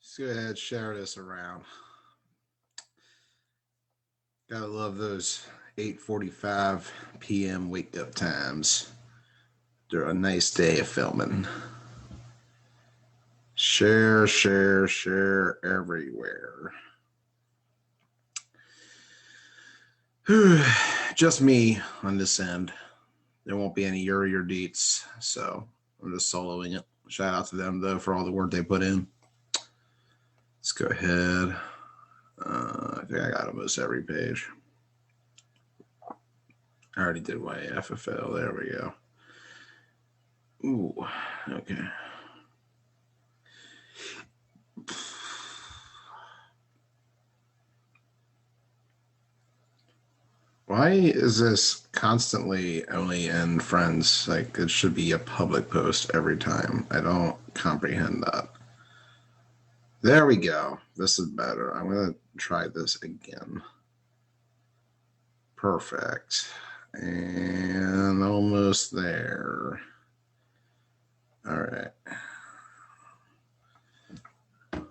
Let's go ahead and share this around. Gotta love those 8:45 p.m. wake up times. They're a nice day of filming. Share everywhere. Just me on this end. There won't be any Yuri or Deets, so I'm just soloing it. Shout out to them, though, for all the work they put in. Let's go ahead. I think I got almost every page. I already did my FFL. There we go. Ooh, okay. Why is this constantly only in friends? Like, it should be a public post every time. I don't comprehend that. There we go. This is better. I'm going to try this again. Perfect. And almost there. All right.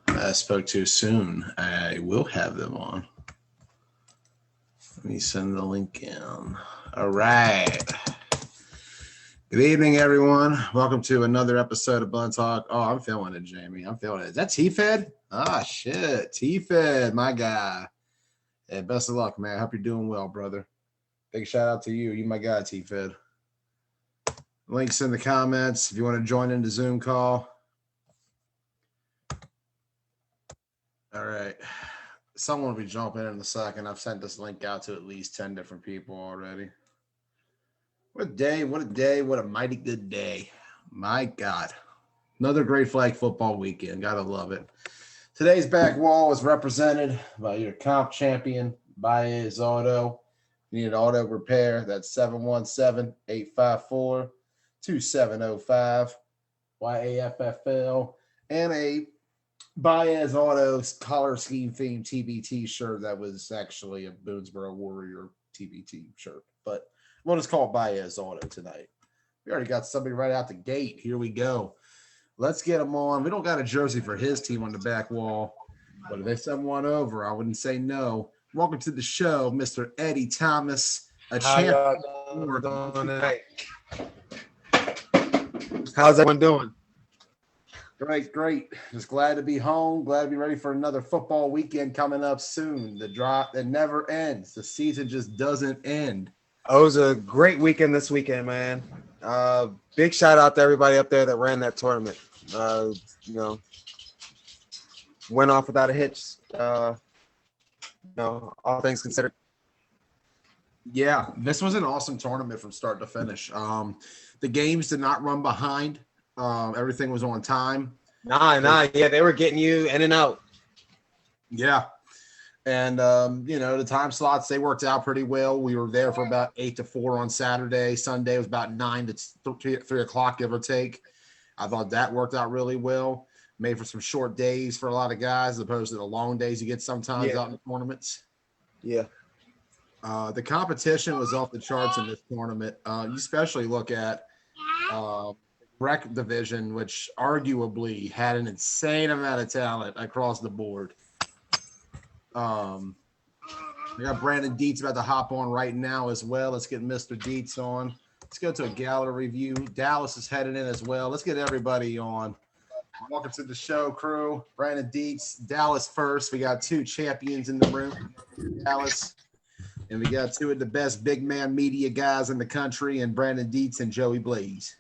I spoke too soon. I will have them on. Let me send the link in. All right. Good evening, everyone. Welcome to another episode of Blunt Talk. Oh, I'm feeling it, Jamie. I'm feeling it. Is that T-Fed? Ah, shit. T-Fed, my guy. Hey, best of luck, man. I hope you're doing well, brother. Big shout out to you. You my guy, T-Fed. Links in the comments if you want to join in the Zoom call. All right. Someone will be jumping in a second. I've sent this link out to at least 10 different people already. What a day, what a day, what a mighty good day. My God. Another great flag football weekend. Gotta love it. Today's back wall is represented by your comp champion, Baez Auto. You need an auto repair. That's 717-854-2705, YAFFL, and a Baez Auto's collar scheme themed TBT shirt that was actually a Boonesboro Warrior TBT shirt, but we'll just call it Baez Auto tonight. We already got somebody right out the gate. Here we go. Let's get him on. We don't got a jersey for his team on the back wall, but if they send one over, I wouldn't say no. Welcome to the show, Mr. Eddie Thomas, a champion. How's everyone doing? Great. Just glad to be home. Glad to be ready for another football weekend coming up soon. The drop that never ends. The season just doesn't end. Oh, it was a great weekend this weekend, man. Big shout out to everybody up there that ran that tournament. Went off without a hitch. All things considered. Yeah, this was an awesome tournament from start to finish. The games did not run behind. Everything was on time. Nah. Yeah, they were getting you in and out. Yeah. And, the time slots, they worked out pretty well. We were there for about 8 to 4 on Saturday. Sunday was about 9 to 3 o'clock, give or take. I thought that worked out really well. Made for some short days for a lot of guys as opposed to the long days you get sometimes out in the tournaments. Yeah. The competition was off the charts in this tournament. You especially look at rec division, which arguably had an insane amount of talent across the board. We got Brandon Dietz about to hop on right now as well. Let's get Mr. Dietz on. Let's go to a gallery review. Dallas is headed in as well. Let's get everybody on. Welcome to the show, crew. Brandon Dietz, Dallas first. We got 2 champions in the room, Dallas. And we got 2 of the best big man media guys in the country, and Brandon Dietz and Joey Blaze.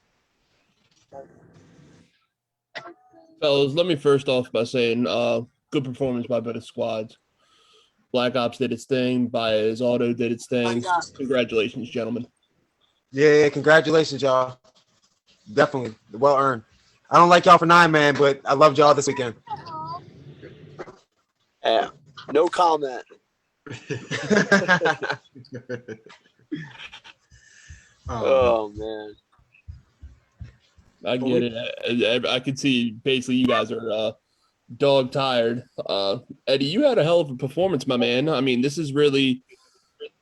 Fellas, let me first off by saying good performance by both squads. Black Ops did its thing. Baez Auto did its thing. Congratulations, gentlemen. Yeah, congratulations, y'all. Definitely. Well earned. I don't like y'all for 9, man, but I loved y'all this weekend. Yeah, no comment. Oh, man. I get it. I could see basically you guys are dog tired. Eddie, you had a hell of a performance, my man. I mean, this is really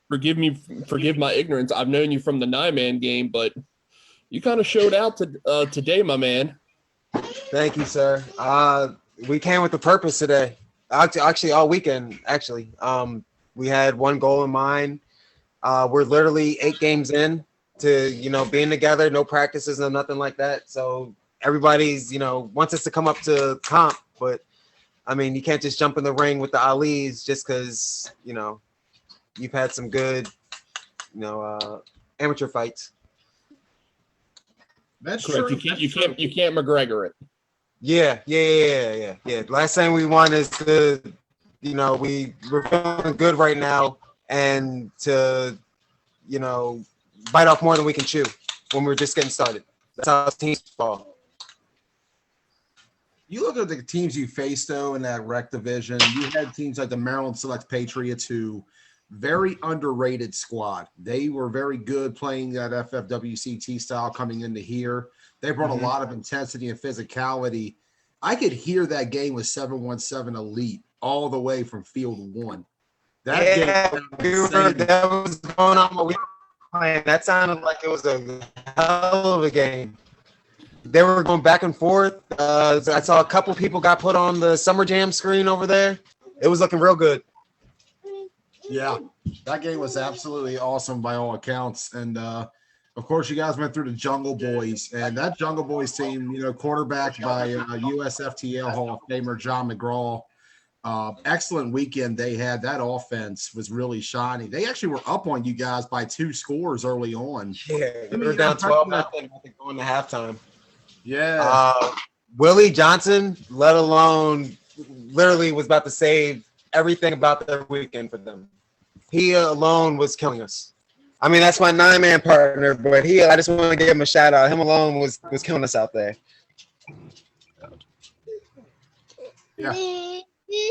forgive my ignorance. I've known you from the 9-man game, but you kind of showed out today, my man. Thank you, sir. we came with a purpose today. Actually, all weekend. Actually, we had one goal in mind. We're literally 8 games in to being together. No practices, no nothing like that. So everybody's wants us to come up to comp, but I mean you can't just jump in the ring with the Alis just because you've had some good amateur fights. That's Correct. true. You can't McGregor it. Yeah. Last thing we want is to, we're feeling good right now, and to, bite off more than we can chew when we're just getting started. That's how teams fall. You look at the teams you faced, though, in that rec division. You had teams like the Maryland Select Patriots, who very underrated squad. They were very good playing that FFWCT style coming into here. They brought a lot of intensity and physicality. I could hear that game with 717 Elite all the way from field 1. That was going on while we were playing. That sounded like it was a hell of a game. They were going back and forth. I saw a couple people got put on the Summer Jam screen over there. It was looking real good. Yeah, that game was absolutely awesome by all accounts. And, of course, you guys went through the Jungle Boys. And that Jungle Boys team, quarterbacked by USFTL Hall of Famer John McGraw. Excellent weekend they had. That offense was really shining. They actually were up on you guys by 2 scores early on. Yeah, we were down 12-0 going to halftime. Yeah. Willie Johnson, literally was about to save everything about their weekend for them. He alone was killing us. I mean, that's my 9-man partner, but I just want to give him a shout out. Him alone was killing us out there. Yeah.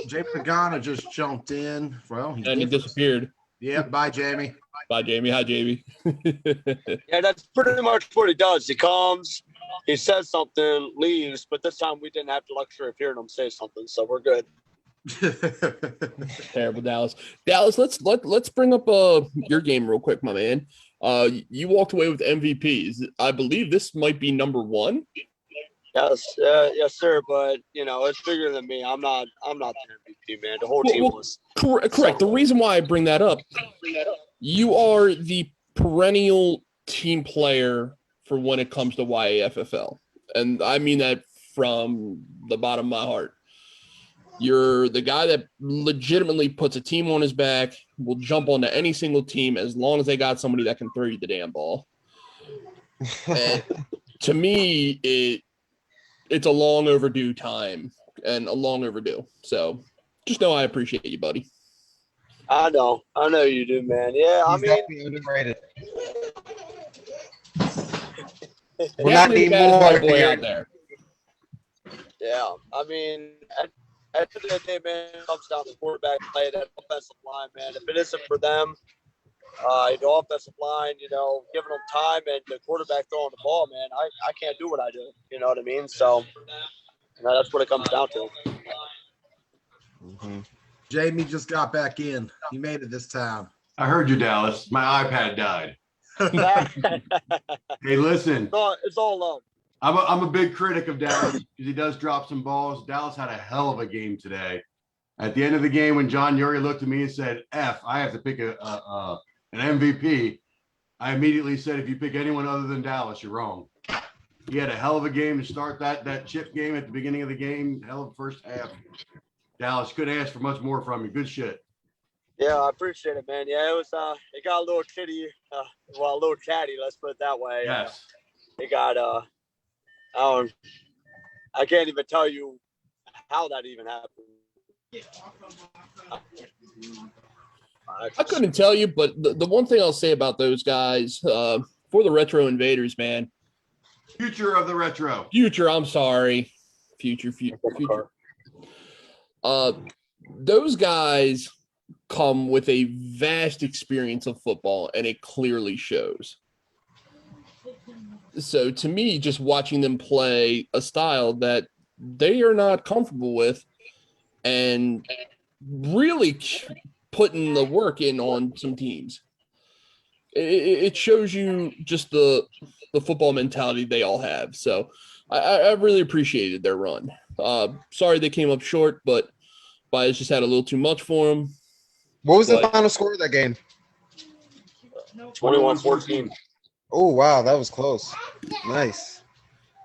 Jay Pagana just jumped in. Well, He disappeared. Yeah, bye, Jamie. Bye, Jamie. Hi, Jamie. Yeah, that's pretty much what he does. He comes, he says something, leaves, but this time we didn't have the luxury of hearing him say something, so we're good. Terrible, Dallas. Dallas, let's bring up your game real quick, my man. You walked away with MVPs. I believe this might be number 1. Yes, yes, sir. But it's bigger than me. I'm not the MVP, man. The whole team was. Correct. The reason why I bring that up, you are the perennial team player for when it comes to YAFFL, and I mean that from the bottom of my heart. You're the guy that legitimately puts a team on his back, will jump onto any single team as long as they got somebody that can throw you the damn ball. And to me, it's a long overdue time and a long overdue. So just know I appreciate you, buddy. I know you do, man. Yeah, He's definitely underrated. Well, not anymore. Boy out there. Yeah, I mean, at the end of the day, man, it comes down to quarterback play, that offensive line, man. If it isn't for them, the offensive line, giving them time and the quarterback throwing the ball, man, I can't do what I do. You know what I mean? So that's what it comes down to. Mm-hmm. Jamie just got back in. He made it this time. I heard you, Dallas. My iPad died. Hey, listen. It's all love. I'm a big critic of Dallas because he does drop some balls. Dallas had a hell of a game today. At the end of the game, when John Uri looked at me and said, "F, I have to pick an MVP," I immediately said, "If you pick anyone other than Dallas, you're wrong." He had a hell of a game to start that chip game at the beginning of the game. Hell of a first half. Dallas, could ask for much more from you. Good shit. Yeah, I appreciate it, man. Yeah, it was. It got a little kitty, a little chatty. Let's put it that way. Yes. It got. I can't even tell you how that even happened. I couldn't tell you, but the one thing I'll say about those guys, for the Retro Invaders, man. Future of the retro. Future, I'm sorry. Future. Those guys come with a vast experience of football, and it clearly shows. So to me, just watching them play a style that they are not comfortable with and really putting the work in on some teams, it shows you just the football mentality they all have. So I really appreciated their run. Sorry they came up short, but Bias just had a little too much for him. What was the But- final score of that game? 21-14. Oh wow, that was close. Nice.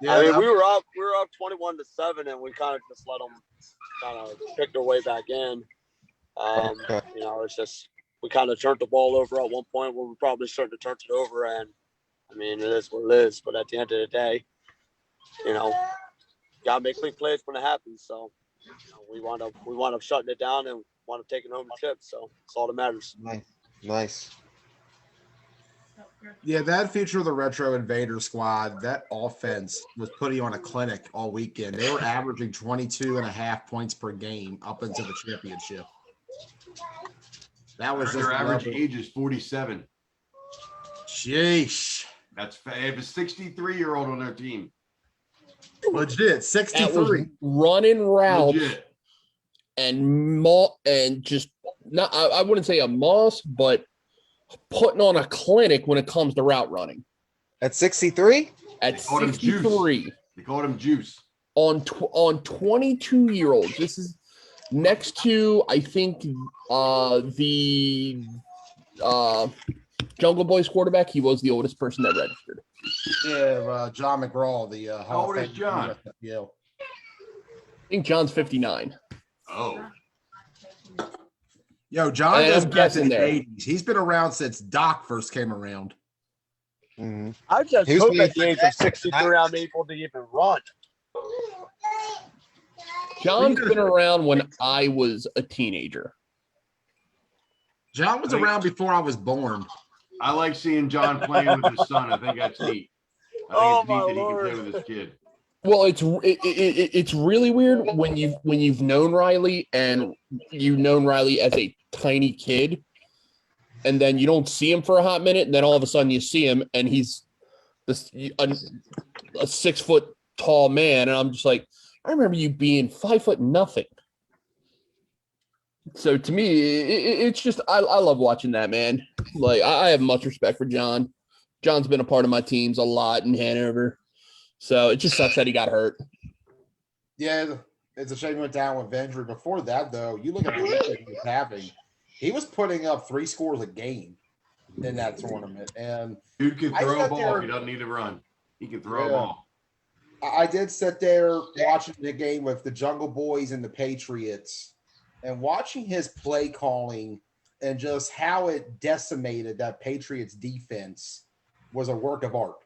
Yeah, I mean, that- we were up 21-7, and we kind of just let them kind of pick their way back in. Okay. You know, it's just we kind of turned the ball over at one point where we're probably starting to turn it over, and I mean, it is what it is. But at the end of the day, you know, gotta make big plays when it happens. So you know, we wound up shutting it down and wound up taking home the chip. So it's all that matters. Nice. Yeah, that feature of the Retro Invader squad, that offense was putting on a clinic all weekend. They were averaging 22.5 points per game up into the championship. That was just Their average level. age is 47. Sheesh. That's they have a 63-year-old on their team. Legit. That was 63. running routes Legit. and just not. I wouldn't say a moss, but putting on a clinic when it comes to route running. At 63? At They called him Juice. 63 They called him Juice. on 22-year-olds. This is next to I think the Jungle Boys quarterback. He was the oldest person that registered. Yeah, John McGraw, the Hall old of is Fame John? Yeah. I think John's 59. Oh, Yo, John I am goes back to guessing the there. 80s. He's been around since Doc first came around. Mhm. I just He was hope playing at the age of 63, I'm able to even run. John's been around when I was a teenager. John was around before I was born. I like seeing John playing with his son. I think that's neat. I think Oh, it's my neat that he can Lord. play with his kid. Well, it's really weird when you've known Riley and you've known Riley as a tiny kid, and then you don't see him for a hot minute, and then all of a sudden you see him and he's a 6 foot tall man, and I'm just like, I remember you being 5 foot nothing. So to me, it's just I love watching that, man. Like I have much respect for John. John's been a part of my teams a lot in Hanover. So it just sucks that he got hurt. Yeah, it's a shame he went down with injury. Before that, though, you look at the year he was having, he was putting up 3 scores a game in that tournament. And Dude can I throw a sat ball. there- He doesn't need to run. He can throw a Yeah. ball. I did sit there watching the game with the Jungle Boys and the Patriots and watching his play calling and just how it decimated that Patriots defense was a work of art.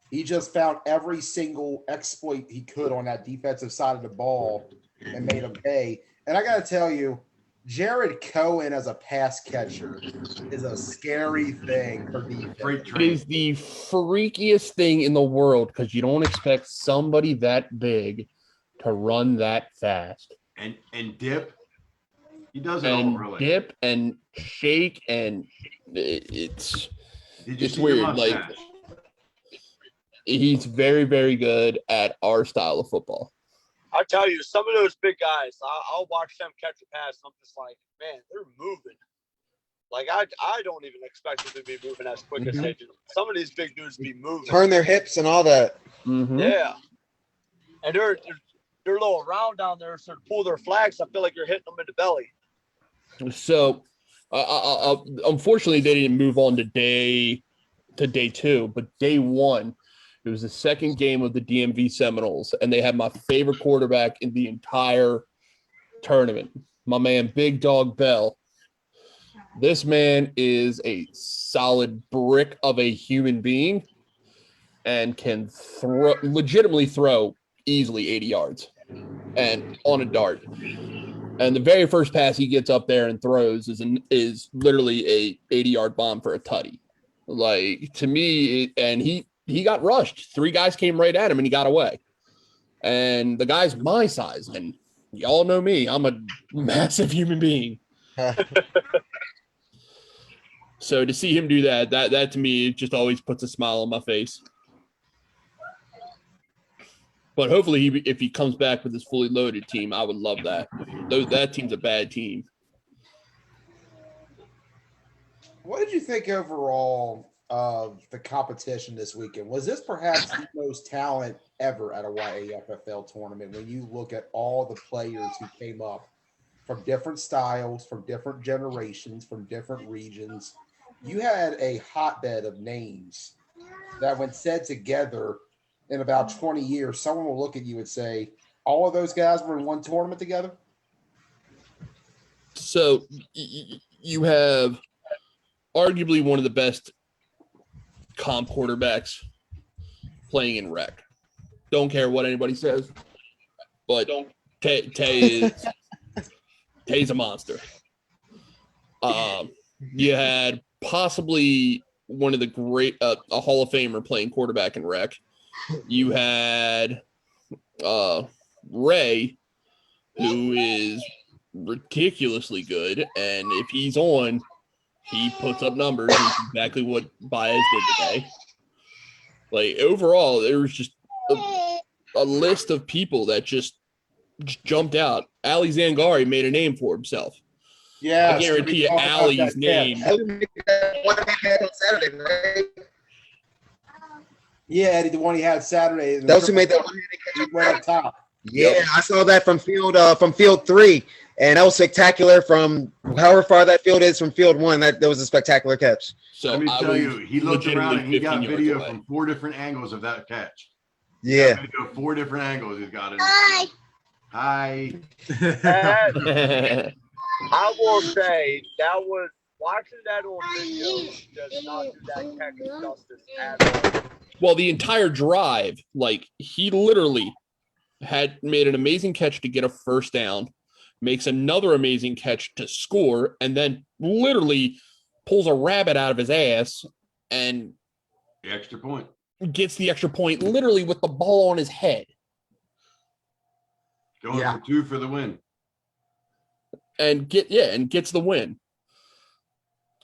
He just found every single exploit he could on that defensive side of the ball and made them pay. And I got to tell you, Jared Cohen as a pass catcher is a scary thing for defense. Freight It train. is the freakiest thing in the world because you don't expect somebody that big to run that fast And dip. He does it all and really. dip and shake, and it's Did you it's see weird, the like- mustache? he's very, very good at our style of football. I tell you, some of those big guys, I'll watch them catch a pass. And I'm just like, man, they're moving. Like I don't even expect them to be moving as quick as they do. Some of these big dudes be moving. Turn their hips and all that. Mhm. Yeah, and they're a little round down there, so to pull their flags, I feel like you're hitting them in the belly. So, unfortunately, they didn't move on to day 2, but day 1, it was the second game of the DMV Seminoles, and they had my favorite quarterback in the entire tournament, my man Big Dog Bell. This man is a solid brick of a human being and can legitimately throw easily 80 yards and on a dart. And the very first pass he gets up there and throws is literally a 80-yard bomb for a tutty. Like, to me, and he got rushed. 3 guys came right at him and he got away. And the guy's my size, and y'all know me. I'm a massive human being. So to see him do that to me, it just always puts a smile on my face. But hopefully, if he comes back with his fully loaded team, I would love that. That team's a bad team. What did you think overall of the competition this weekend. Was this perhaps the most talent ever at a YAFFL tournament when you look at all the players who came up from different styles, from different generations, from different regions? You had a hotbed of names that when said together in about 20 years, someone will look at you and say, all of those guys were in one tournament together? So you have arguably one of the best comp quarterbacks playing in rec. Don't care what anybody says, but Tay's a monster. You had possibly one of the great a Hall of Famer playing quarterback in rec. You had Ray, who is ridiculously good, and if he's on, he puts up numbers. Which is exactly what Baez did today. Like, overall, there was just a list of people that just jumped out. Ali Zangari made a name for himself. Yeah, I guarantee you Ali's name. Saturday, right? Yeah, Eddie, the one he had Saturday. Those who made that one, he went up top. Yeah, I saw that from field 3, and that was spectacular. From however far that field is from field 1, that was a spectacular catch. So Let me tell you, he looked around and he got 15 yards video away. from 4 different angles of that catch. Yeah. Video 4 different angles he's got it. Hi. I will say that was watching that on video does not do that catch justice at all. Well, the entire drive, like, he literally had made an amazing catch to get a first down, makes another amazing catch to score, and then literally pulls a rabbit out of his ass and The extra point. gets the extra point literally with the ball on his head. Going Yeah. for 2 for the win. And gets the win.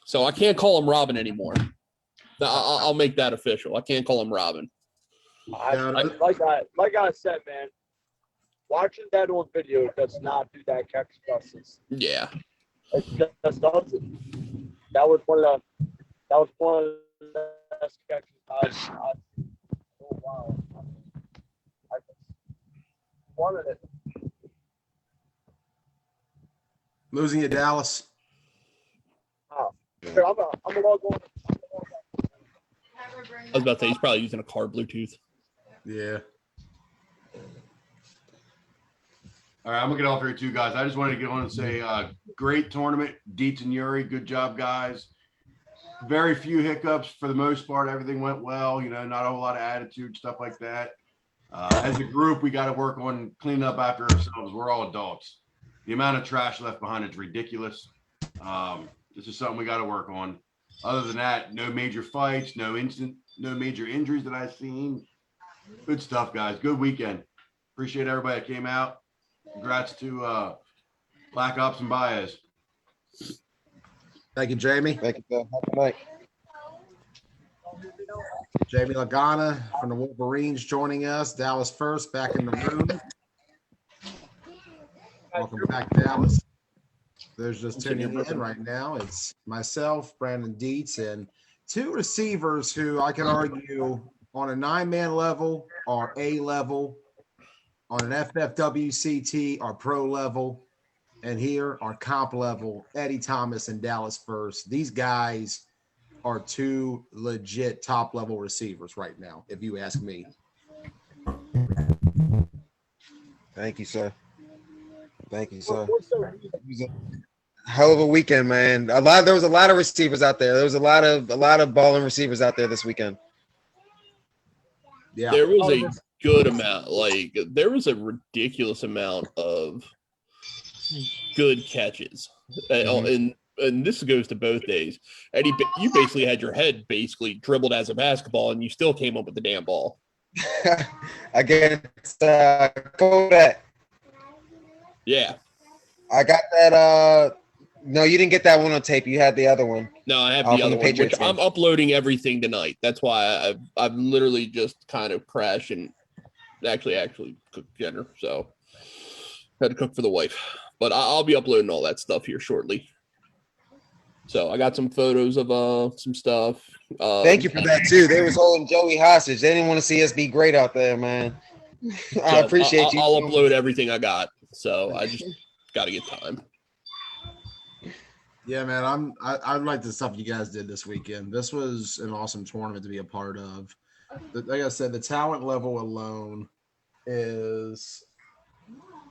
So I can't call him Robin anymore. I'll make that official. I can't call him Robin. Like I said, man, watching that on video does not do that catch justice. Yeah. It just doesn't. That was one of the best catches I've seen in a while. I just wanted it. Losing you, Dallas. Here, I'm a log on. I was about to say he's probably using a car Bluetooth. Yeah. All right, I'm going to get off here too, guys. I just wanted to get on and say great tournament. Dietz and Yuri, good job, guys. Very few hiccups for the most part. Everything went well. You know, not a whole lot of attitude, stuff like that. As a group, we got to work on cleaning up after ourselves. We're all adults. The amount of trash left behind is ridiculous. This is something we got to work on. Other than that, no major fights, no major injuries that I've seen. Good stuff, guys. Good weekend. Appreciate everybody that came out. Congrats to Black Ops and Baez. Thank you, Jamie. Thank you, sir. Have a good night. Jamie Lagana from the Wolverines joining us. Dallas First back in the room. Welcome back, Dallas. There's just tuning in right now. It's myself, Brandon Dietz, and 2 receivers who I can argue on a 9-man level are A level, on an FFWCT are pro level, and here are comp level, Eddie Thomas and Dallas First. These guys are 2 legit top level receivers right now, if you ask me. Thank you, sir. Thank you, sir. It was a hell of a weekend, man. There was a lot of receivers out there. There was a lot of balling receivers out there this weekend. Yeah. There was a good amount. Like, there was a ridiculous amount of good catches. And this goes to both days. Eddie, you basically had your head basically dribbled as a basketball, and you still came up with the damn ball. Against Kodak. Yeah. I got that. No, you didn't get that one on tape. You had the other one. No, I have from the other the one, which Patriots game. I'm uploading everything tonight. That's why I've literally just kind of crashed and actually cooked dinner. So had to cook for the wife. But I'll be uploading all that stuff here shortly. So I got some photos of some stuff. Thank you for that too. They was holding Joey hostage. They didn't want to see us be great out there, man. I So appreciate you. I'll upload everything I got. So I just got to get time. Yeah, man, I like the stuff you guys did this weekend. This was an awesome tournament to be a part of. Like I said, the talent level alone is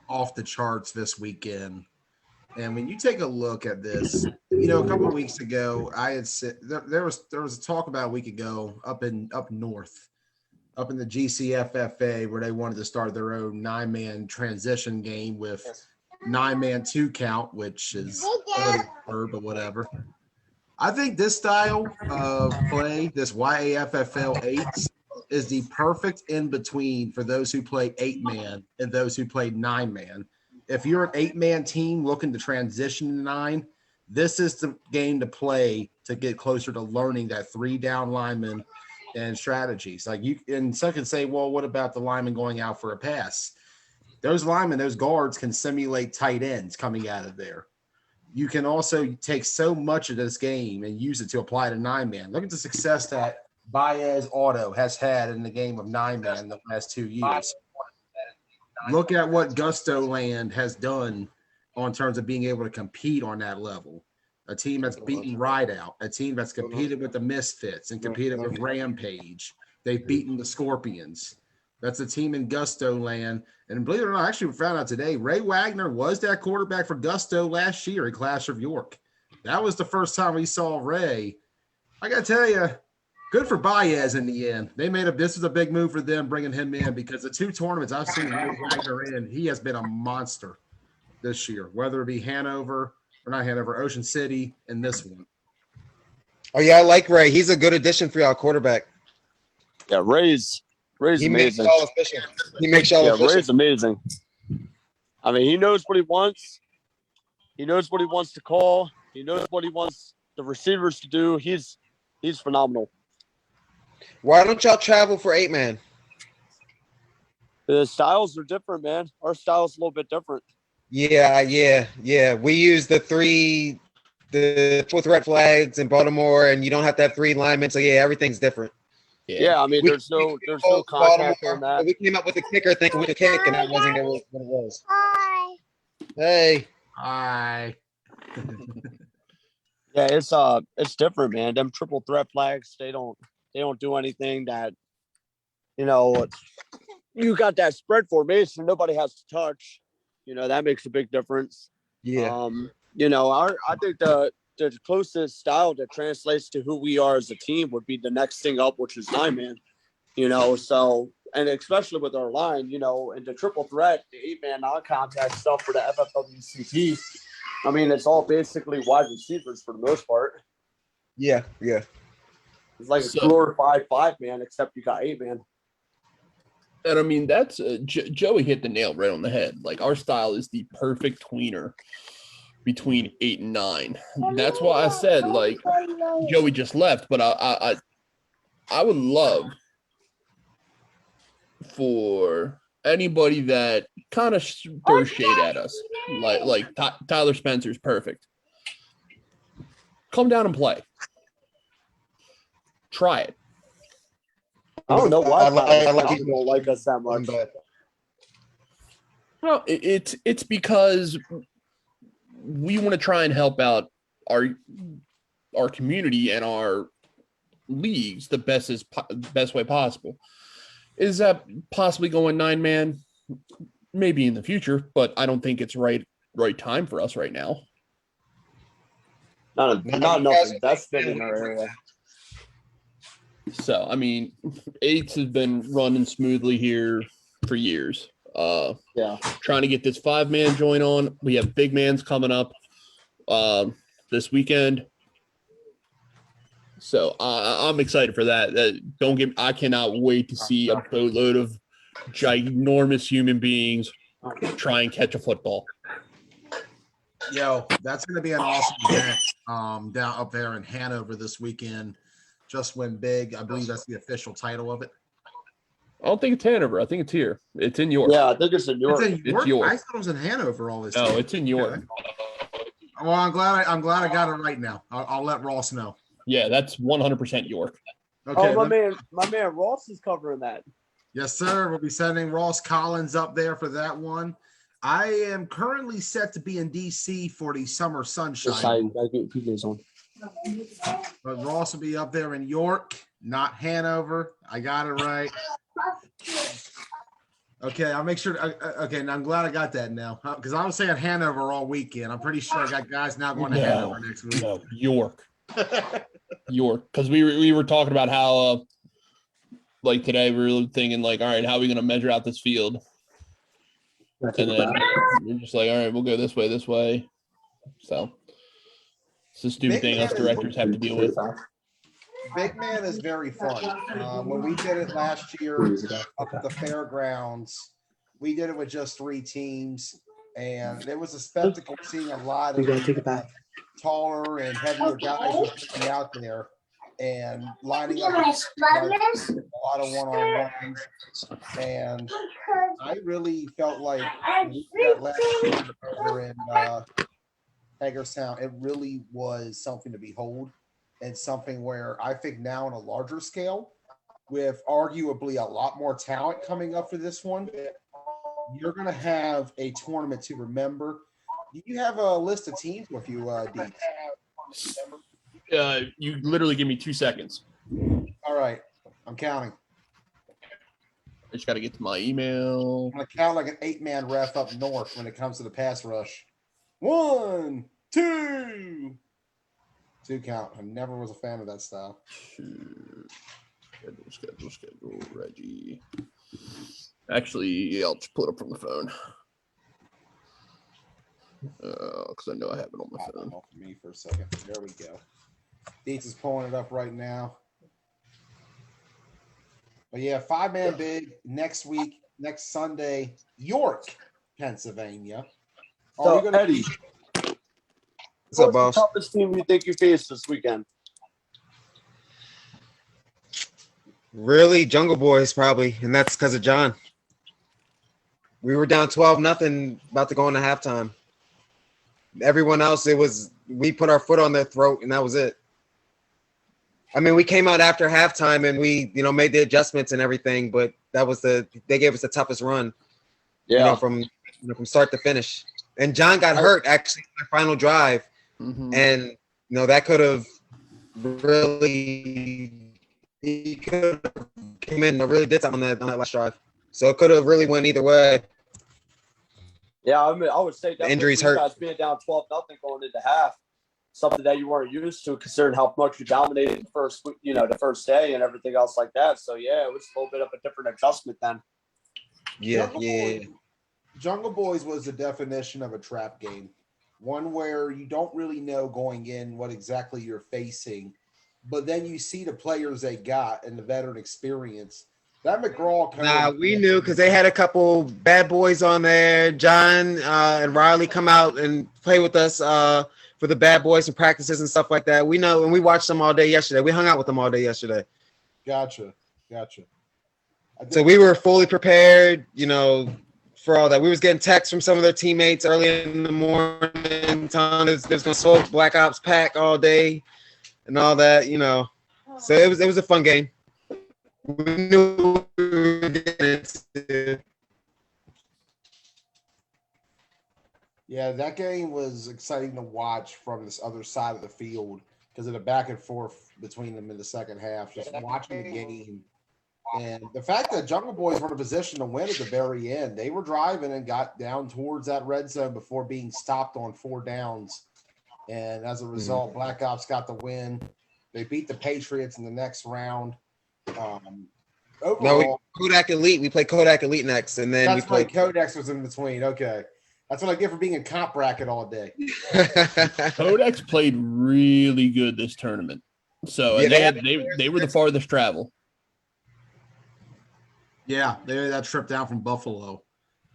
off the charts this weekend. And when you take a look at this, a couple of weeks ago, I had said there was a talk about a week ago up north, up in the GCFFA, where they wanted to start their own 9-man transition game with 9-man 2 count, which is a little absurd, but whatever. I think this style of play, this YAFFL 8s, is the perfect in between for those who play 8-man and those who play 9-man. If you're an 8-man team looking to transition to 9, this is the game to play to get closer to learning that 3-down lineman and strategies. Like and some can say, well, what about the lineman going out for a pass? Those linemen, those guards can simulate tight ends coming out of there. You can also take so much of this game and use it to apply to 9-man. Look at the success that Baez Auto has had in the game of 9-man the last 2 years. Look at what Gusto Land has done on terms of being able to compete on that level. A team that's beaten Rideout, a team that's competed with the Misfits and competed with Rampage. They've beaten the Scorpions. That's a team in Gusto Land. And believe it or not, I actually found out today, Ray Wagner was that quarterback for Gusto last year in Clash of York. That was the first time we saw Ray. I got to tell you, good for Baez in the end. This is a big move for them bringing him in, because the 2 tournaments I've seen Ray Wagner in, he has been a monster this year, whether it be Ocean City, and this one. Oh yeah, I like Ray. He's a good addition for y'all quarterback. Yeah, Ray's He makes amazing. y'all efficient. He makes y'all efficient. Ray's amazing. I mean, he knows what he wants. He knows what he wants to call. He knows what he wants the receivers to do. He's phenomenal. Why don't y'all travel for 8-man? The styles are different, man. Our style's a little bit different. Yeah. We use the triple threat flags in Baltimore, and you don't have to have 3 linemen. So yeah, everything's different. Yeah, I mean, there's no contact on that. We came up with a kicker thinking we could kick, and that wasn't what it was. Hi. Hey. Hi. Yeah, it's different, man. Them triple threat flags, they don't do anything that, you got that spread formation, nobody has to touch. That makes a big difference. Yeah. I think the closest style that translates to who we are as a team would be the next thing up, which is 9-man. So, and especially with our line, and the triple threat, the 8-man non-contact stuff for the FFWCT. I mean, it's all basically wide receivers for the most part. Yeah. It's like a glorified 5-man, except you got 8-man. And I mean, that's Joey hit the nail right on the head. Like, our style is the perfect tweener between 8 and 9. That's why I said, like, Joey just left, but I would love for anybody that kind of throws shade at us, like Tyler Spencer's perfect. Come down and play. Try it. I don't know why people don't like us that much. Well, it's because we want to try and help out our community and our leagues the best way possible. Is that possibly going 9-man? Maybe in the future, but I don't think it's right time for us right now. Not enough investment in our area. So, I mean, 8s has been running smoothly here for years. Trying to get this 5-man joint on. We have big mans coming up this weekend. So I'm excited for that. I cannot wait to see a boatload of ginormous human beings try and catch a football. Yo, that's going to be an awesome event down up there in Hanover this weekend. Just Win Big. I believe that's the official title of it. I don't think it's Hanover. I think it's here. It's in York. Yeah, I think it's in York. It's in York? It's York. I thought it was in Hanover all this No, time. it's in York. Well, I'm glad I got it right now. I'll let Ross know. Yeah, that's 100% York. Okay. Oh, my man Ross is covering that. Yes, sir. We'll be sending Ross Collins up there for that one. I am currently set to be in DC for the Summer Sunshine. But Ross will be up there in York, not Hanover. I got it right. Okay, I'll make sure. Okay, and I'm glad I got that now because I was saying Hanover all weekend. I'm pretty sure I got guys now going to Hanover next week. No, York. York. Because we were talking about how, like today, we were thinking, like, all right, how are we going to measure out this field? And then we're just like, all right, we'll go this way. So it's a stupid thing us directors have to deal with. Big Man is very fun. When we did it last year up at the fairgrounds, we did it with just 3 teams, and it was a spectacle seeing a lot of taller and heavier guys working out there and lining up a lot of one-on-ones. And I really felt like that last year over in Hagerstown, it really was something to behold. And something where I think now on a larger scale, with arguably a lot more talent coming up for this one, you're going to have a tournament to remember. Do you have a list of teams with you, D? You literally give me 2 seconds. All right. I'm counting. I just got to get to my email. I'm going to count like an 8-man ref up north when it comes to the pass rush. 1, 2. 2 count. I never was a fan of that style. Schedule, Reggie. Actually, I'll just pull it up from the phone. Because I know I have it on my phone. For me for a second. There we go. Dietz is pulling it up right now. But yeah, 5-man big next week, next Sunday, York, Pennsylvania. So, Eddie, What's up, boss? the toughest team you think you faced this weekend? Really, Jungle Boys probably, and that's because of John. We were down 12-0, about to go into halftime. Everyone else, we put our foot on their throat, and that was it. I mean, we came out after halftime and we, made the adjustments and everything, but they gave us the toughest run. Yeah, from start to finish. And John got hurt actually in the final drive. Mm-hmm. And that could have really came in and really did something on that last drive. So it could have really went either way. Yeah, I mean, I would say definitely Injuries for you hurt. guys being down 12-0 going into half, something that you weren't used to, considering how much you dominated the first day and everything else like that. So yeah, it was a little bit of a different adjustment then. Yeah. Jungle Boys was the definition of a trap game. One where you don't really know going in what exactly you're facing, but then you see the players they got and the veteran experience. That McGraw. We knew because they had a couple bad boys on there. John and Riley come out and play with us for the bad boys and practices and stuff like that. We know, and we watched them all day yesterday. We hung out with them all day yesterday. Gotcha. So we were fully prepared, for all that. We was getting texts from some of their teammates early in the morning telling us there's going to smoke Black Ops pack all day and all that, So it was a fun game. We knew we were getting into. Yeah, that game was exciting to watch from this other side of the field because of the back and forth between them in the second half, just watching the game. And the fact that Jungle Boys were in a position to win at the very end, they were driving and got down towards that red zone before being stopped on 4 downs. And as a result, Black Ops got the win. They beat the Patriots in the next round. Overall, Kodak Elite. We played Kodak Elite next, and then we played Codex was in between. Okay. That's what I get for being in comp bracket all day. Codex played really good this tournament. So Yeah, they were the farthest travel. Yeah, they had that trip down from Buffalo,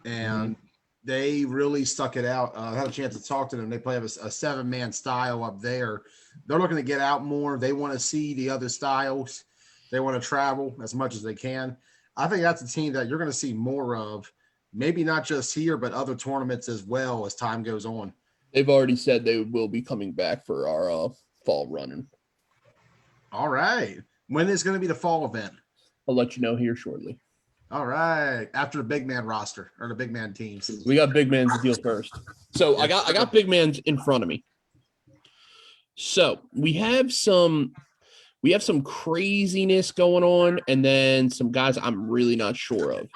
and they really stuck it out. I had a chance to talk to them. They play a 7-man style up there. They're looking to get out more. They want to see the other styles. They want to travel as much as they can. I think that's a team that you're going to see more of, maybe not just here, but other tournaments as well as time goes on. They've already said they will be coming back for our fall running. All right. When is going to be the fall event? I'll let you know here shortly. All right. After the big man roster or the big man teams. We got big man's deal first. So I got big man's in front of me. So we have some craziness going on, and then some guys I'm really not sure of.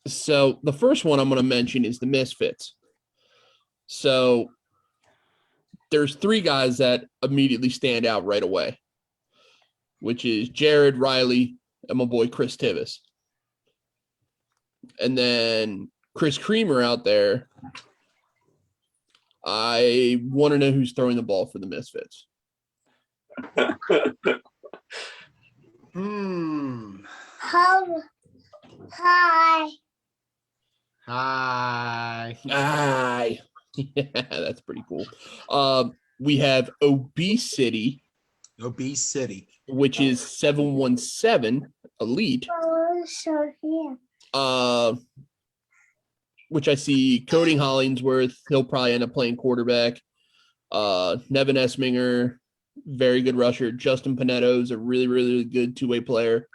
So the first one I'm going to mention is the Misfits. So there's 3 guys that immediately stand out right away, which is Jared, Riley, and my boy Chris Tivis. And then Chris Creamer out there, I want to know who's throwing the ball for the Misfits. Hi. Yeah, that's pretty cool. We have Obesity, which is 717 Elite. Which I see Cody Hollingsworth. He'll probably end up playing quarterback. Nevin Esminger, very good rusher. Justin Panetto is a really, really good two-way player.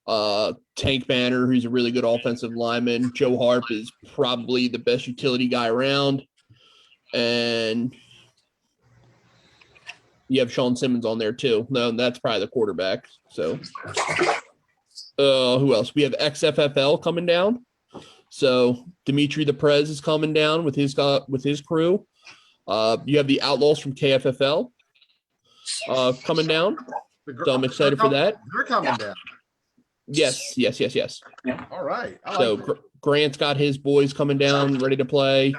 Tank Banner, who's a really good offensive lineman. Joe Harp is probably the best utility guy around. And you have Sean Simmons on there too. No, that's probably the quarterback. So who else? We have XFFL coming down. So Dimitri the Prez is coming down with his crew. You have the Outlaws from KFFL coming down. So I'm excited for that. They're coming down. Yes. All right. Grant's got his boys coming down, ready to play.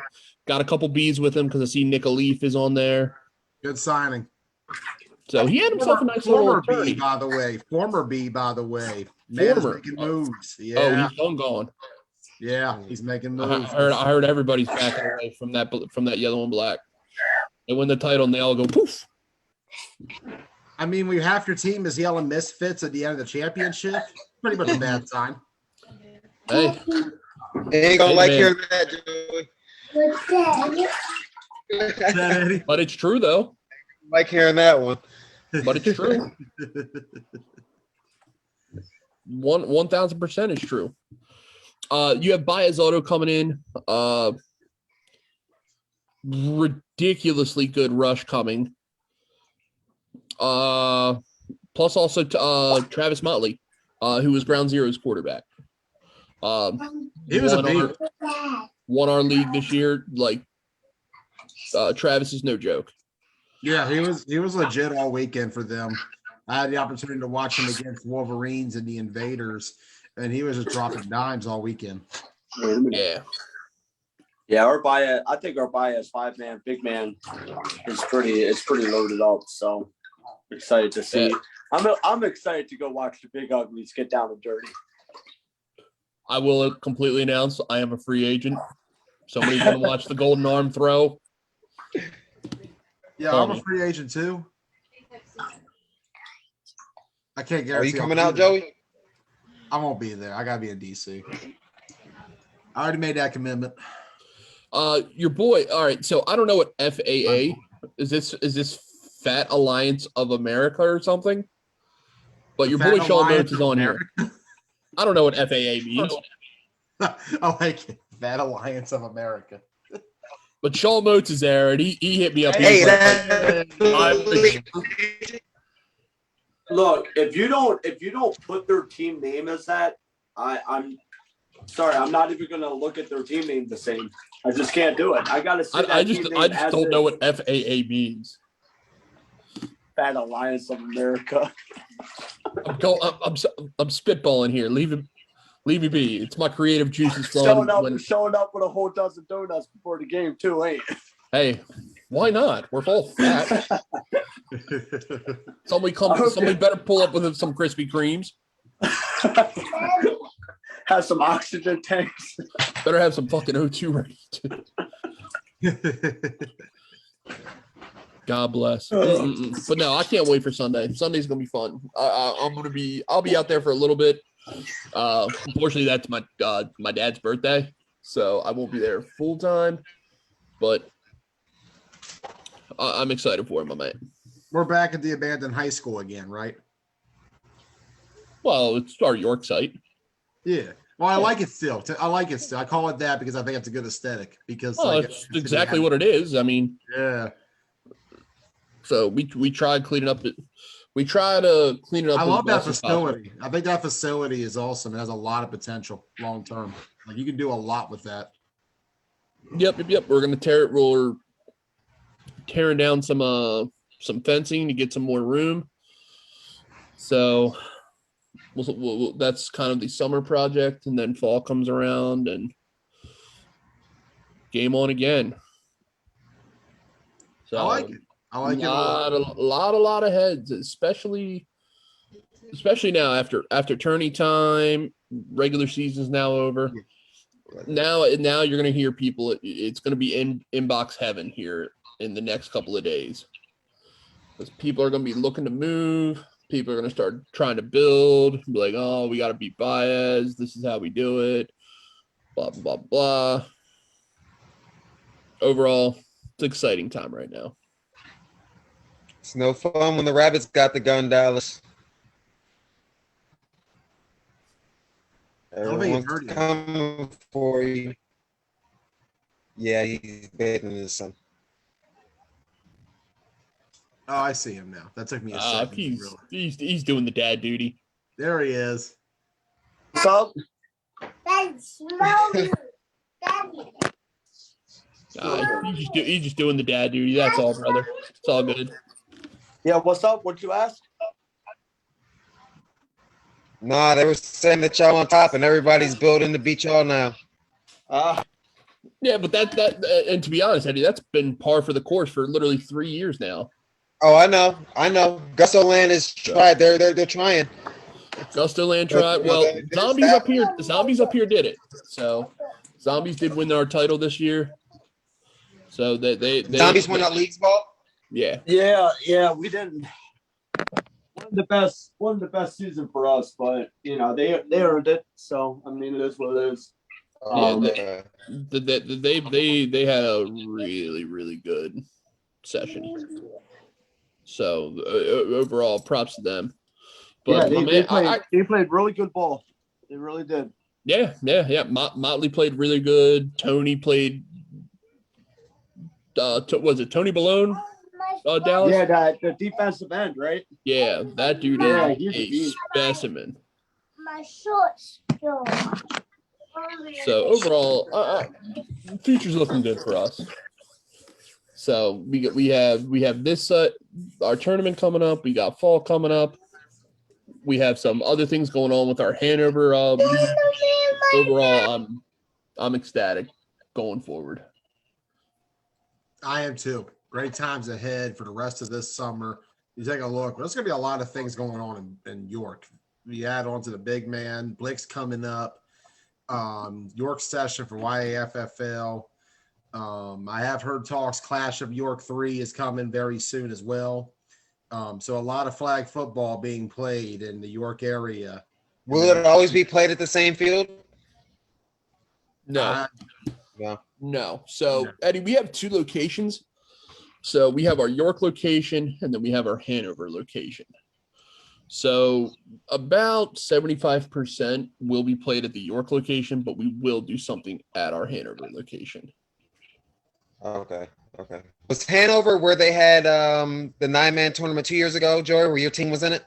Got a couple Bs with him because I see Nick Leaf is on there. Good signing. So he had himself a nice little Former attorney. B, by the way. Man's making moves. Yeah. Oh, he's gone. Yeah, he's making moves. I heard everybody's backing away from that yellow and black. They win the title and they all go poof. I mean, when half your team is yelling Misfits at the end of the championship, pretty much a bad sign. Hey, They ain't gonna like man. hearing that, Joey. But it's true though. Like hearing that one. But it's true. 1,000% is true. You have Baez Auto coming in. Ridiculously good rush coming. Plus also Travis Motley, who was Ground Zero's quarterback. He was won our league this year. Like Travis is no joke. Yeah, he was legit all weekend for them. I had the opportunity to watch him against Wolverines and the Invaders, and he was just dropping dimes all weekend. Yeah. Yeah, I think our bias 5-man, big man is pretty loaded up. So excited to see. Yeah. I'm excited to go watch the Big Uglies get down and dirty. I will completely announce I am a free agent. Somebody's going to watch the Golden Arm throw. Yeah, I'm a free agent too. I can't guarantee. Are you coming out, Joey? I won't be there. I gotta be in DC. I already made that commitment. Your boy. All right. So I don't know what FAA is. This Fat Alliance of America or something? But your boy Sean Motes is on here. I don't know what FAA means. I like it. Fat Alliance of America. But Sean Motes is there, and he hit me up. Hey, look, if you don't put their team name as that, I'm sorry, I'm not even gonna look at their team name the same. I just can't do it. I gotta see. I just don't know what FAA means. Fat Alliance of America. I'm spitballing here. Leave me be. It's my creative juices flowing. Showing up with a whole dozen donuts before the game too, ain't it? Hey, why not? We're all fat. Somebody better pull up with some Krispy Kremes. Have some oxygen tanks. Better have some fucking O2 ready too. God bless. But no, I can't wait for Sunday. Sunday's gonna be fun. I'll be out there for a little bit. Unfortunately, that's my dad's birthday, so I won't be there full time. But I'm excited for him, my man. We're back at the abandoned high school again, right? Well, it's our York site. Yeah. Well, I like it still. I like it still. I call it that because I think it's a good aesthetic. Because Well, it's exactly what it is. I mean, yeah. So we tried cleaning up. We try to clean it up. I love that best as possible. facility. I think that facility is awesome. It has a lot of potential long term. Like you can do a lot with that. Yep. We're gonna tear it. We're tearing down some fencing to get some more room. So that's kind of the summer project, and then fall comes around and game on again. So I like it. I like it a lot of heads, especially now after tourney time. Regular season's now over. Now you're gonna hear people. It's gonna be inbox heaven here in the next couple of days, because people are gonna be looking to move. People are gonna start trying to build. Be like, oh, we got to beat Baez. This is how we do it. Blah blah blah blah. Overall, it's an exciting time right now. It's no fun when the Rabbits got the gun, Dallas. Everyone's coming for you. Yeah, he's bathing his son. Oh, I see him now. That took me a second. He's doing the dad duty. There he is. What's up? He's just doing the dad duty. That's all, brother. It's all good. Yeah, what's up? What'd you ask? Nah, they were saying that y'all on top and everybody's building to beat y'all now. Yeah, but that and to be honest, Eddie, that's been par for the course for literally 3 years now. Oh, I know. Gusto Land is tried. They're trying. Gusto Land tried. Well, Zombies up here did it. So Zombies did win our title this year. So they Zombies won that league's ball. Yeah. Yeah, we didn't. One of the best season for us, but they earned it. So I mean, it is what it is. They had a really good session. So overall, props to them. But yeah, they played really good ball. They really did. Yeah. Motley played really good. Tony played. Was it Tony Balone? Dallas? Yeah, the defensive end, right? Yeah, that dude is a specimen. My shorts. So overall, future's looking good for us. So we have this our tournament coming up. We got fall coming up. We have some other things going on with our Hanover league. Overall, I'm ecstatic going forward. I am too. Great times ahead for the rest of this summer. You take a look. There's going to be a lot of things going on in York. We add on to the big man. Blick's coming up. York session for YAFFL. I have heard talks Clash of York 3 is coming very soon as well. So a lot of flag football being played in the York area. Will it always be played at the same field? No. No. So Eddie, we have 2 locations. So we have our York location, and then we have our Hanover location. So about 75% will be played at the York location, but we will do something at our Hanover location. Okay. Was Hanover where they had the 9-man tournament 2 years ago, Joey, where your team was in it?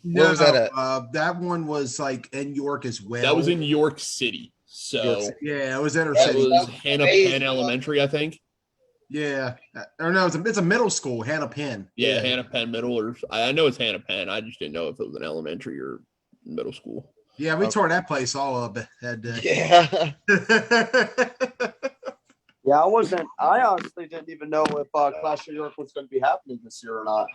Where was that at? That one was like in York as well. That was in York City. So yeah, it was inner that city. was Hannah Penn Elementary, I think. Yeah, or no, it's a middle school, Hannah Penn. Yeah, Hannah Penn Middle, or I know it's Hannah Penn. I just didn't know if it was an elementary or middle school. Yeah, we tore that place all up that day. Yeah. Yeah, I honestly didn't even know if Clash of York was going to be happening this year or not.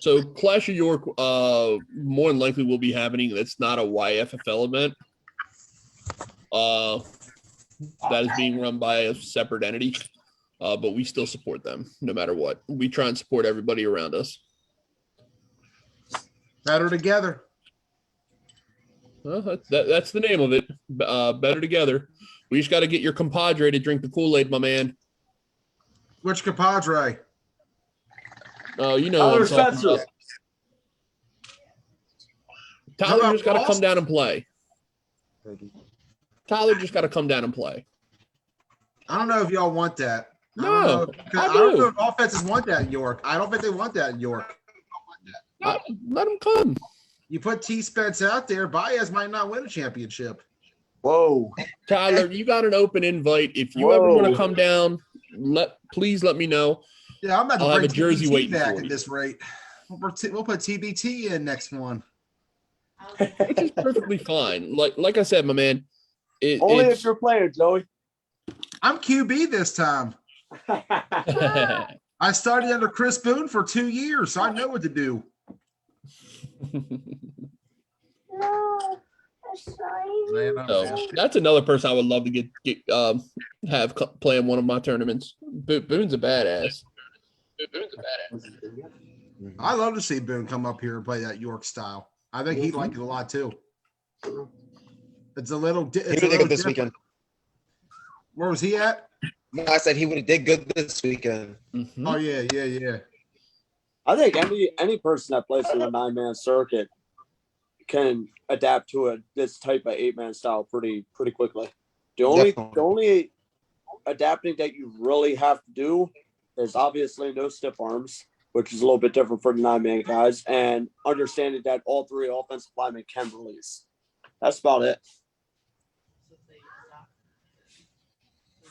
So Clash of York more than likely will be happening. That's not a YFFL event. That is being run by a separate entity. But we still support them no matter what. We try and support everybody around us. Better together. Well, that's the name of it. Better together. We just got to get your compadre to drink the Kool-Aid, my man. Which compadre? Oh, you know what I'm talking Spencer. about. Tyler about just got to Ross? come down and play. Thank you. Tyler just got to come down and play. I don't know if y'all want that. No, I I don't know do. if offenses want that in York. I don't think they want that in York. Let him come. You put T. Spence out there, Baez might not win a championship. Whoa. Tyler, you got an open invite. If you ever want to Whoa. come down, please let me know. Yeah, I'm about to I'll have bring a jersey TBT waiting back for at you. this rate. We'll put TBT in next one. Which is perfectly fine. Like I said, my man, Only it's if you're playing, Joey. I'm QB this time. I started under Chris Boone for 2 years, so I know what to do. No. I'm sorry. So that's another person I would love to have playing one of my tournaments. Boone's a badass. I love to see Boone come up here and play that York style. I think he'd like it a lot too. It's a little. He would have did good this weekend. Where was he at? No, I said he would have did good this weekend. Mm-hmm. Oh yeah. I think any person that plays in a 9-man circuit can adapt to this type of 8-man style pretty quickly. The only adapting that you really have to do is obviously no stiff arms, which is a little bit different for the 9-man guys, and understanding that all 3 offensive linemen can release. That's about it.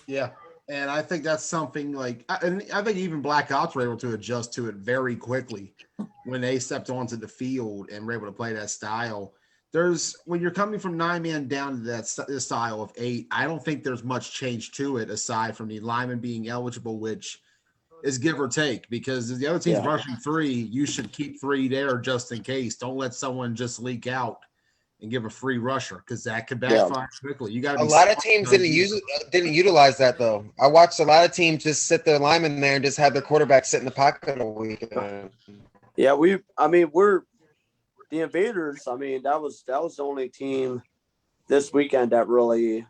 Yeah. And I think that's something like, and I think even Black Ops were able to adjust to it very quickly when they stepped onto the field and were able to play that style. When you're coming from 9-man down to that style of 8, I don't think there's much change to it aside from the lineman being eligible, which is give or take, because if the other team's rushing 3, you should keep 3 there just in case. Don't let someone just leak out and give a free rusher, because that could backfire quickly. You got a lot of teams didn't utilize that though. I watched a lot of teams just sit their linemen there and just have their quarterback sit in the pocket all weekend. Yeah, we're the Invaders. I mean, that was the only team this weekend that really,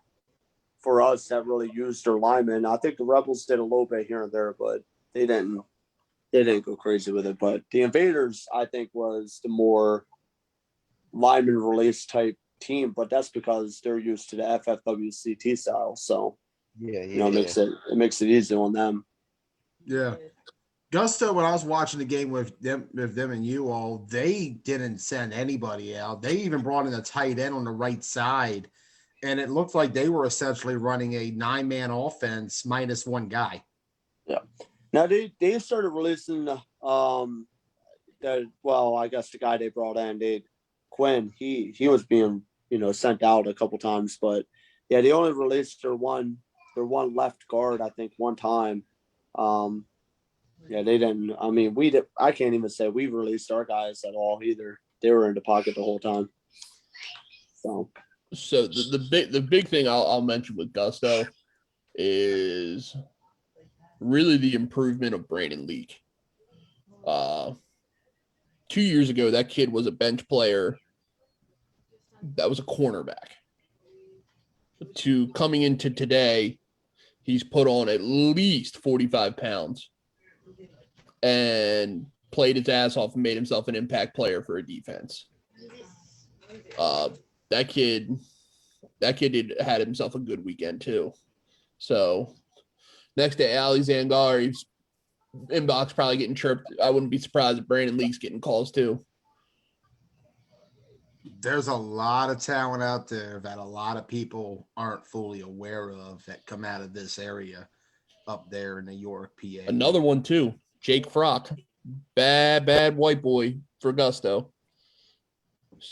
for us, that really used their linemen. I think the Rebels did a little bit here and there, but they didn't go crazy with it. But the Invaders, I think, was the more lineman release type team, but that's because they're used to the FFWCT style. So it makes it easy on them. Yeah. Gusto, when I was watching the game with them and you all, they didn't send anybody out. They even brought in a tight end on the right side, and it looked like they were essentially running a 9-man offense minus 1 guy. Yeah. Now they started releasing I guess the guy they brought in, Quinn, he was being, sent out a couple times, but yeah, they only released their one left guard, I think, one time. They didn't. I mean, I can't even say we released our guys at all either. They were in the pocket the whole time. So the big thing I'll mention with Gusto is really the improvement of Brandon Leak. 2 years ago, that kid was a bench player. That was a cornerback. To coming into today, he's put on at least 45 pounds and played his ass off and made himself an impact player for a defense. That kid had himself a good weekend too. So next to Ali Zangari's inbox probably getting chirped. I wouldn't be surprised if Brandon Leak's getting calls too. There's a lot of talent out there that a lot of people aren't fully aware of that come out of this area up there in New York, PA. Another one too, Jake Frock, bad white boy for Gusto,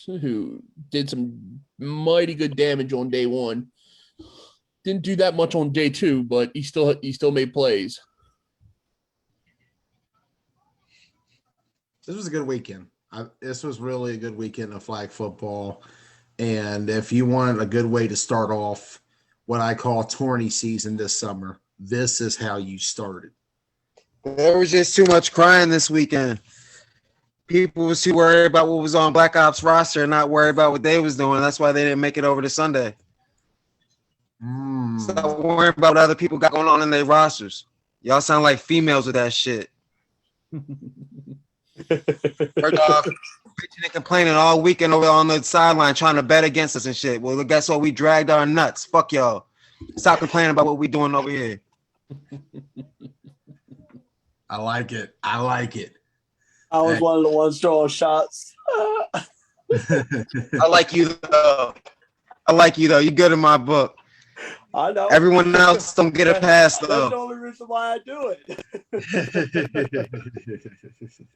who did some mighty good damage on day 1. Didn't do that much on day 2, but he still made plays. This was a good weekend. This was really a good weekend of flag football. And if you want a good way to start off what I call tourney season this summer, this is how you start it. There was just too much crying this weekend. People was too worried about what was on Black Ops roster and not worried about what they was doing. That's why they didn't make it over to Sunday. Stop worrying about what other people got going on in their rosters. Y'all sound like females with that shit. First off, bitching and complaining all weekend over on the sideline trying to bet against us and shit. Well, guess what? We dragged our nuts. Fuck y'all. Stop complaining about what we doing over here. I like it. I like it. I was one of the ones throwing shots. I like you though. You're good in my book. I know. Everyone else don't get a pass That's the though. only reason why I do it.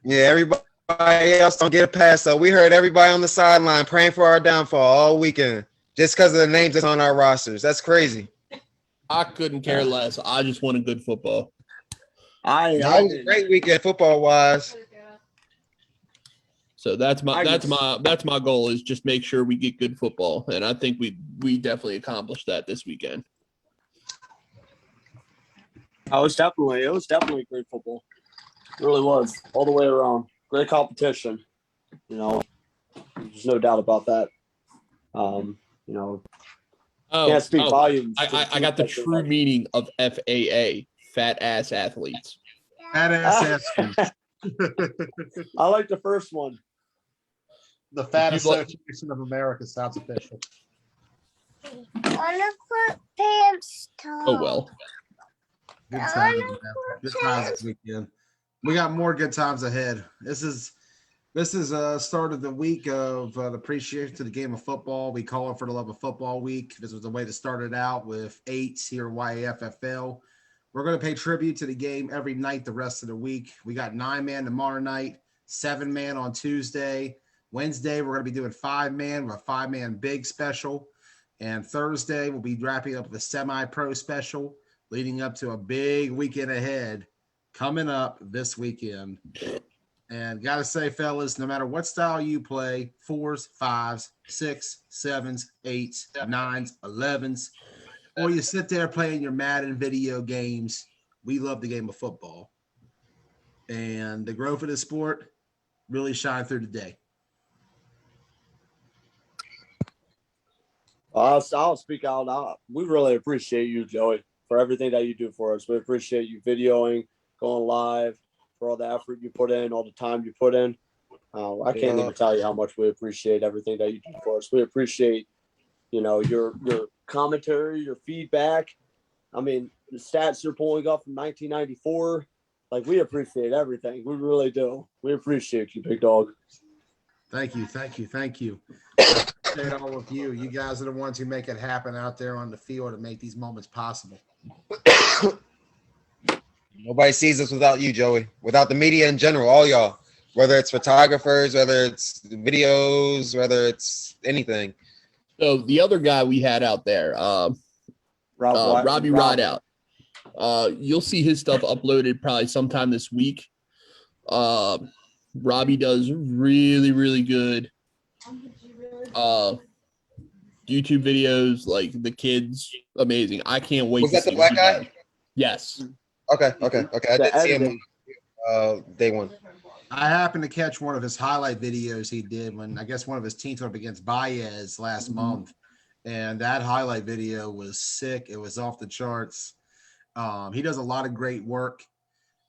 Yeah, everybody else don't get a pass though. We heard everybody on the sideline praying for our downfall all weekend just because of the names that's on our rosters. That's crazy. I couldn't care less. I just wanted good football. That was a great weekend football wise. So that's my goal is just make sure we get good football, and I think we definitely accomplished that this weekend. It was definitely great football. It really was all the way around. Great competition. You know, there's no doubt about that. You know, can't speak volumes. I got the true meaning of FAA, fat ass athletes. Fat ass athletes. I like the first one. The Fat Association of America sounds official. Wanna put pants on. Oh well. Good times this weekend. We got more good times ahead. This is start of the week of the appreciation to the game of football. We call it for the love of football week. This was the way to start it out with 8s here at YAFFL. We're going to pay tribute to the game every night the rest of the week. We got 9-man tomorrow night, 7-man on Tuesday. Wednesday, we're going to be doing 5-man with a 5-man big special. And Thursday, we'll be wrapping up with a semi-pro special, leading up to a big weekend ahead coming up this weekend. And got to say, fellas, no matter what style you play, 4s, 5s, 6, 7s, 8s, 9s, 11s, or you sit there playing your Madden video games, we love the game of football. And the growth of the sport really shine through today. I'll speak out now. We really appreciate you, Joey, for everything that you do for us. We appreciate you videoing, going live, for all the effort you put in, all the time you put in. I can't even tell you how much we appreciate everything that you do for us. We appreciate, you know, your commentary, your feedback. I mean, the stats you're pulling up from 1994. Like, we appreciate everything. We really do. We appreciate you, big dog. Thank you. I appreciate all of you. You guys are the ones who make it happen out there on the field and make these moments possible. Nobody sees us without you, Joey. Without the media in general, all y'all. Whether it's photographers, whether it's videos, whether it's anything. So the other guy we had out there, Robbie Rideout. You'll see his stuff uploaded probably sometime this week. Robbie does really, really good YouTube videos, like the kids, amazing. I can't wait. Was that the black guy? Yes. Okay. I did see him day one. I happened to catch one of his highlight videos he did when I guess one of his teams up against Baez last month. And that highlight video was sick. It was off the charts. He does a lot of great work.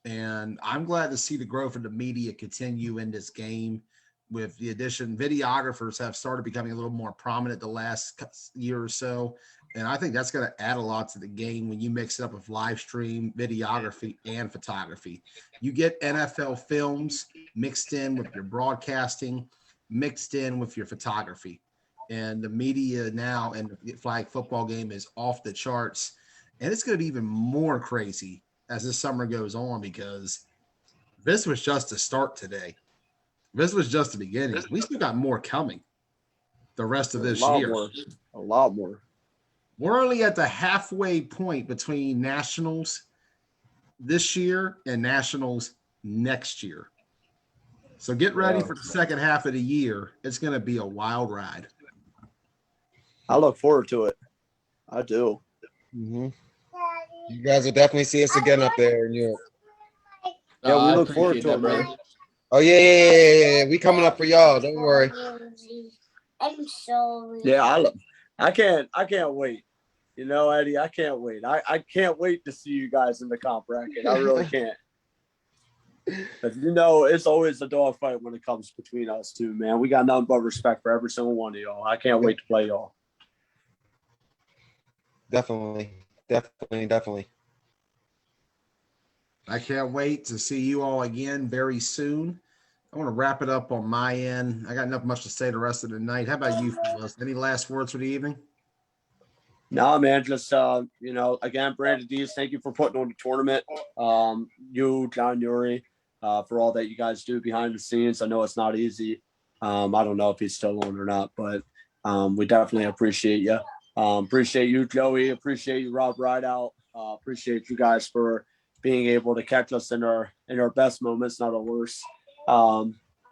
And I'm glad to see the growth of the media continue in this game. With the addition, videographers have started becoming a little more prominent the last year or so. And I think that's going to add a lot to the game when you mix it up with live stream, videography, and photography. You get NFL films mixed in with your broadcasting, mixed in with your photography. And the media now and the flag football game is off the charts. And it's going to be even more crazy as this summer goes on because this was just a start today. This was just the beginning. We still got more coming the rest of this year. A lot more. We're only at the halfway point between nationals this year and nationals next year. So get ready for the second half of the year. It's going to be a wild ride. I look forward to it. I do. Mm-hmm. You guys will definitely see us again up there in Europe. Yeah, we look forward to it, brother. Oh, yeah. We coming up for y'all. Don't worry. I'm sorry. Yeah, I can't wait. You know, Eddie, I can't wait. I can't wait to see you guys in the comp bracket. I really can't. But you know, it's always a dogfight when it comes between us two, man. We got nothing but respect for every single one of y'all. I can't wait to play y'all. Definitely. I can't wait to see you all again very soon. I want to wrap it up on my end. I got nothing much to say the rest of the night. How about you, fellas? Any last words for the evening? No, man, just you know, again, Brandon Dees, thank you for putting on the tournament. You, John Uri, for all that you guys do behind the scenes. I know it's not easy. I don't know if he's still on or not, but we definitely appreciate you. Appreciate you, Joey. Appreciate you, Rob Rideout. Appreciate you guys for being able to catch us in our best moments, not our worst.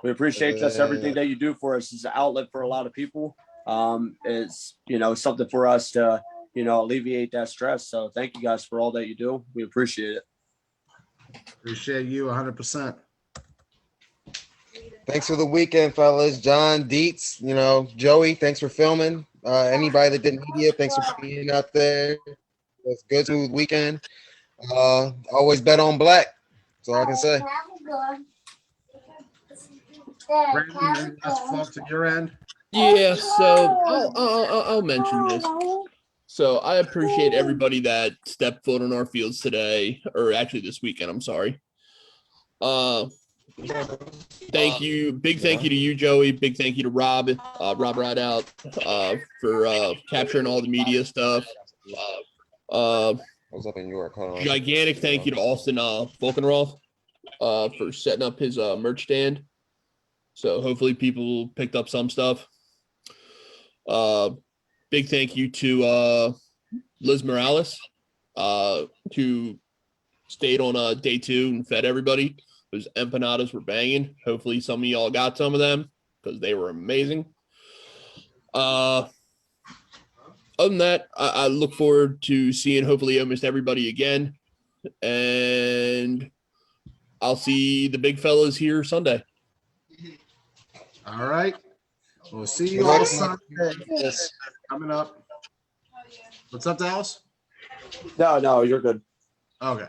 We appreciate just everything that you do for us. It's an outlet for a lot of people. It's, you know, something for us to, you know, alleviate that stress. So thank you guys for all that you do. We appreciate it. Appreciate you 100%. Thanks for the weekend, fellas. John, Dietz, you know, Joey, thanks for filming. Anybody that did media, thanks for being out there. It's a good, smooth weekend. Always bet on black. That's all I can say. Brandon, any last thoughts on your end? Yeah, so I'll mention this. So I appreciate everybody that stepped foot on our fields today, or actually this weekend. I'm sorry. Thank you. Big thank you to you, Joey. Big thank you to Rob Rideout, for capturing all the media stuff. I was up in York. Hold on. Gigantic thank you to Austin Volkenroth for setting up his merch stand. So hopefully people picked up some stuff. Big thank you to Liz Morales, who stayed on day 2 and fed everybody. Those empanadas were banging. Hopefully some of y'all got some of them because they were amazing. Other than that, I look forward to seeing hopefully almost everybody again. And I'll see the big fellas here Sunday. All right. We'll see you all Sunday. Coming up. What's up, Dallas? No, you're good. Okay.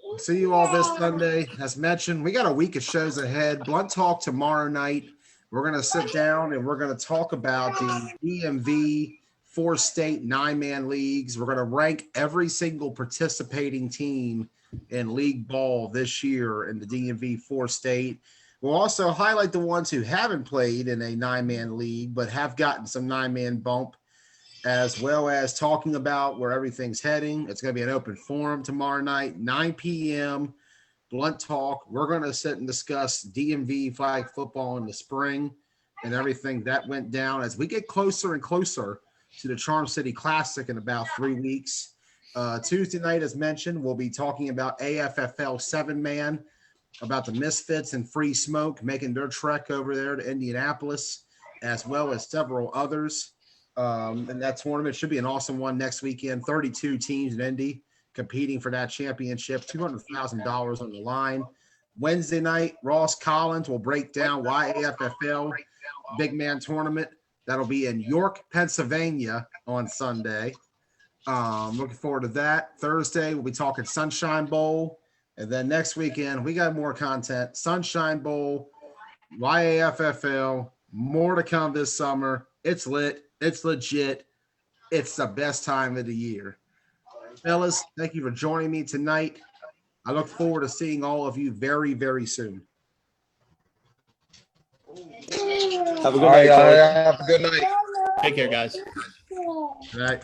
We'll see you all this Sunday. As mentioned, we got a week of shows ahead. Blunt Talk tomorrow night. We're going to sit down and we're going to talk about the DMV 4-state 9-man leagues. We're going to rank every single participating team in league ball this year in the DMV 4-state. We'll also highlight the ones who haven't played in a 9-man league but have gotten some 9-man bump, as well as talking about where everything's heading. It's going to be an open forum tomorrow night, 9 p.m., Blunt Talk. We're going to sit and discuss DMV flag football in the spring and everything that went down as we get closer and closer to the Charm City Classic in about 3 weeks. Tuesday night, as mentioned, we'll be talking about AFFL 7-man, about the Misfits and Free Smoke making their trek over there to Indianapolis, as well as several others. And that tournament should be an awesome one next weekend. 32 teams in Indy competing for that championship, $200,000 on the line. Wednesday night, Ross Collins will break down YAFFL Big Man Tournament. That'll be in York, Pennsylvania on Sunday. Looking forward to that. Thursday, we'll be talking Sunshine Bowl. And then next weekend, we got more content. Sunshine Bowl, YAFFL, more to come this summer. It's lit. It's legit. It's the best time of the year. Fellas, thank you for joining me tonight. I look forward to seeing all of you very, very soon. Have a good night, Joey. Have a good night. Take care, guys. All right.